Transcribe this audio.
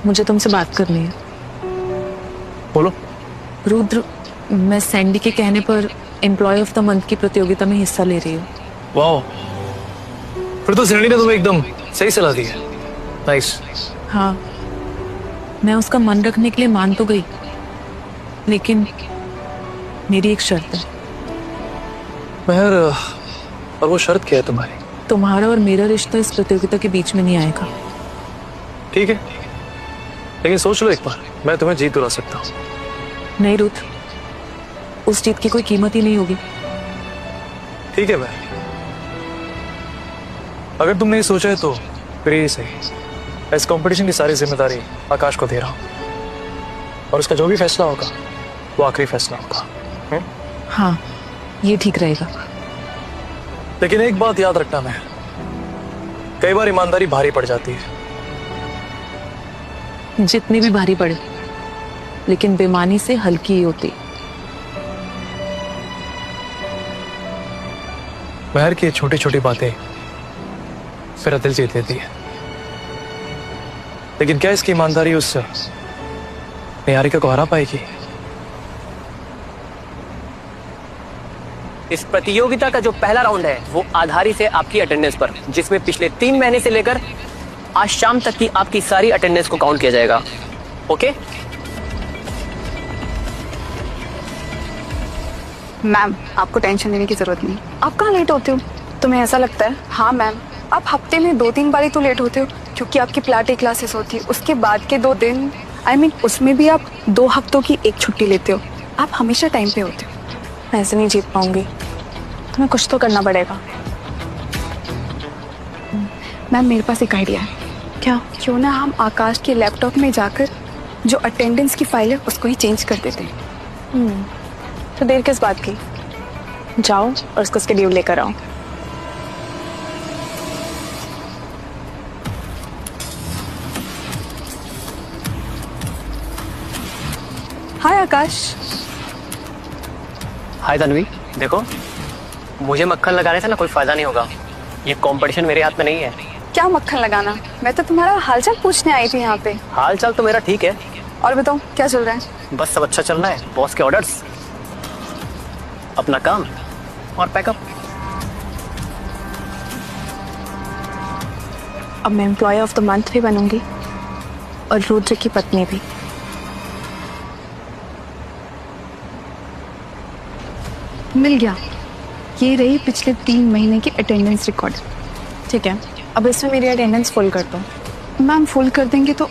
मुझे तुमसे बात करनी है। बोलो। रुद्र, मैं सैंडी के कहने पर एम्प्लॉय ऑफ द मंथ की प्रतियोगिता में हिस्सा ले रही हूँ। वाह, फिर तो सैंडी ने तुम्हें एकदम सही सलाह दी है। नाइस। हाँ, मैं उसका मन रखने के लिए मान तो गई, लेकिन मेरी एक शर्त है। महर, और वो शर्त क्या है तुम्हारी? तुम्हारा और मेरा रिश्ता इस प्रतियोगिता के बीच में नहीं आएगा। ठीक है, लेकिन सोच लो एक बार, मैं तुम्हें जीत दिला सकता हूँ। नहीं रुद्र, उस जीत की कोई कीमत ही नहीं होगी। ठीक है महर, अगर तुमने ये सोचा है तो फिर ये सही। इस कंपटीशन की सारी जिम्मेदारी आकाश को दे रहा हूँ, और उसका जो भी फैसला होगा वो आखिरी फैसला होगा। हाँ, ये ठीक रहेगा। लेकिन एक बात याद रखना महर, कई बार ईमानदारी भारी पड़ जाती है। जितनी भी भारी पड़े, लेकिन बेईमानी से हल्की ही होती। महर की छोटी छोटी बातें मेरा दिल जीत लेती है, लेकिन क्या इसकी ईमानदारी उस निहारिका को हरा पाएगी? इस प्रतियोगिता का जो पहला राउंड है वो आधारित है आपकी अटेंडेंस पर, जिसमें पिछले 3 महीने से लेकर आज शाम तक की आपकी सारी अटेंडेंस को काउंट किया जाएगा। ओके मैम, आपको टेंशन लेने की जरूरत नहीं। आप कहाँ लेट होते हो? तुम्हें ऐसा लगता है? हाँ मैम, आप हफ्ते में 2-3 बार ही तो लेट होते हो, क्योंकि आपकी प्लाटे क्लासेस होती है, उसके बाद के 2 दिन, उसमें भी आप 2 हफ्तों की एक छुट्टी लेते हो। आप हमेशा टाइम पे होते हो। ऐसे नहीं जीत पाऊंगी, तुम्हें कुछ तो करना पड़ेगा। मैम, मेरे पास एक आइडिया है। क्या? क्यों ना हम आकाश के लैपटॉप में जाकर जो अटेंडेंस की फाइल है उसको ही चेंज कर देते हैं। तो देर किस बात की? जाओ और उसका शेड्यूल लेकर आओ। हाय आकाश। हाय तन्वी, देखो मुझे मक्खन लगाने से ना कोई फायदा नहीं होगा। ये कंपटीशन मेरे हाथ में नहीं है। क्या मक्खन लगाना? मैं तो तुम्हारा हालचाल पूछने आई थी यहाँ पे। हाल चाल तो मेरा ठीक है। और बताओ क्या चल रहा है? बस सब अच्छा चल रहा है। बॉस के ऑर्डर्स, अपना काम और पैकअप। अब मैं एम्प्लॉय ऑफ द मंथ भी बनूंगी और रुद्र की पत्नी भी। मिल गया। ये रही पिछले 3 महीने की अटेंडेंस रिकॉर्ड। ठीक है, अब इसमें मेरी अटेंडेंस फुल कर दो। मैम, फुल कर देंगे तो